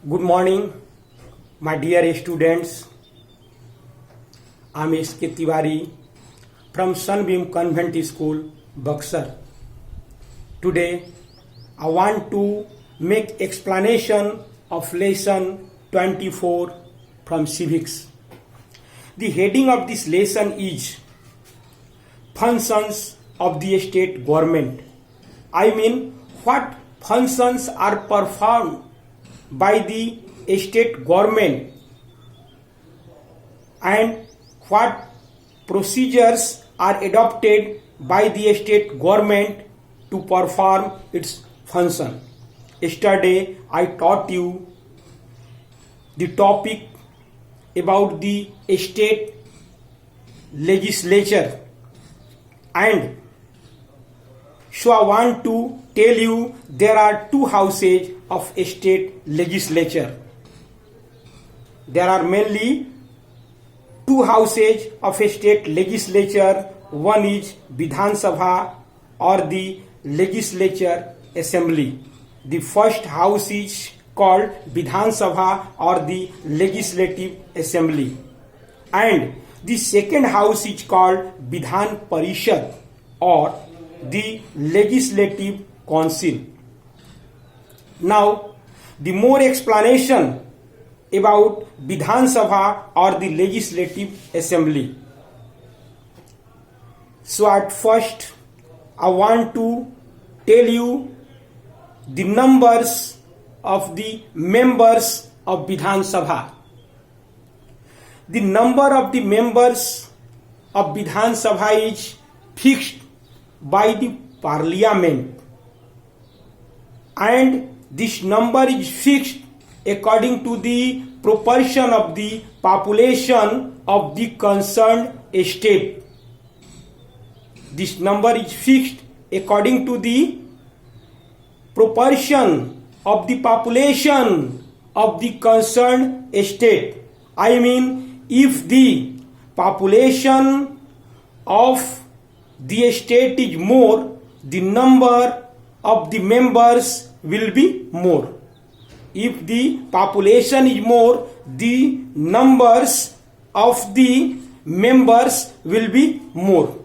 Good morning, my dear students. I am S.K. Tiwari from Sunbeam Convent School, Buxar. Today, I want to make explanation of lesson 24 from civics. The heading of this lesson is Functions of the State Government. I mean, what functions are performed by the state government and what procedures are adopted by the state government to perform its function. Yesterday I taught you the topic about the state legislature, and so I want to tell you there are two houses of state legislature. There are mainly two houses of state legislature. One is Vidhan Sabha or the legislature assembly. The first house is called Vidhan Sabha or the legislative assembly, and the second house is called Vidhan Parishad or the legislative council. Now, the more explanation about Vidhan Sabha or the legislative assembly. So at first, I want to tell you the numbers of the members of Vidhan Sabha. The number of the members of Vidhan Sabha is fixed by the parliament, and this number is fixed according to the proportion of the population of the concerned state. This number is fixed according to the proportion of the population of the concerned state. I mean, if the population of the state is more, the number of the members will be more. If the population is more, the numbers of the members will be more.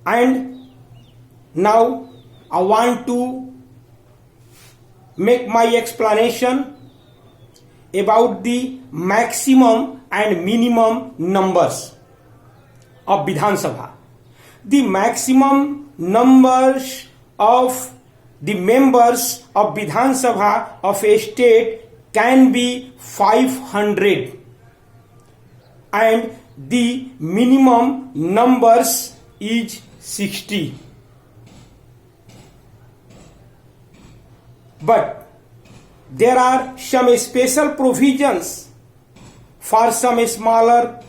And now I want to make my explanation about the maximum and minimum numbers of Vidhan Sabha. The maximum numbers of the members of Vidhan Sabha of a state can be 500, and the minimum numbers is 60. But there are some special provisions for some smaller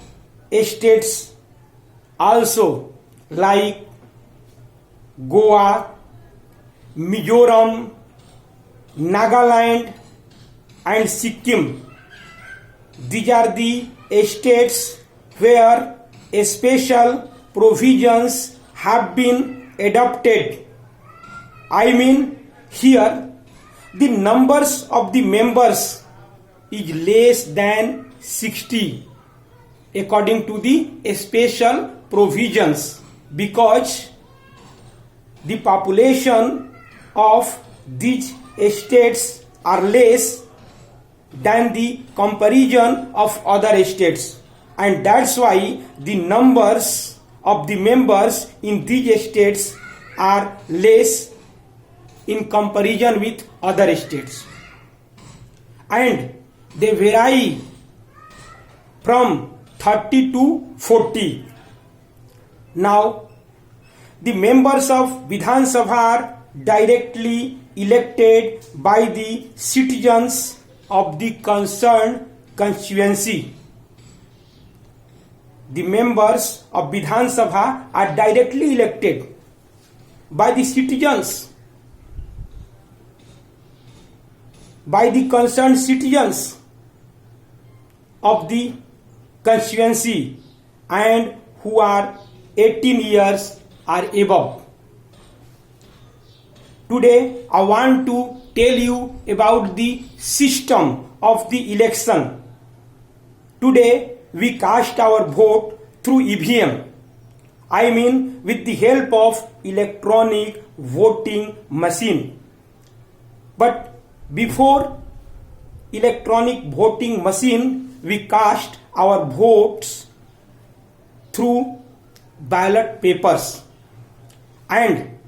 states also, like Goa, Mizoram, Nagaland and Sikkim. These are the states where special provisions have been adopted. I mean, here the numbers of the members is less than 60 according to the special provisions, because the population of these states are less than the comparison of other states, and that's why the numbers of the members in these states are less in comparison with other states, and they vary from 30 to 40. Now, the members of Vidhan Sabha are directly elected by the citizens of the concerned constituency. The members of Vidhan Sabha are directly elected by the citizens, by the concerned citizens of the constituency and who are 18 years or above. Today I want to tell you about the system of the election. Today we cast our vote through EVM. I mean with the help of electronic voting machine. But before electronic voting machine, we cast our votes through ballot papers, and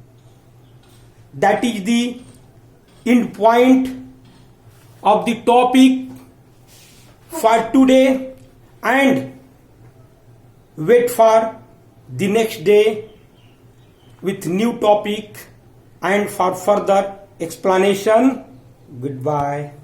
that is the end point of the topic for today, and wait for the next day with new topic and for further explanation. Goodbye.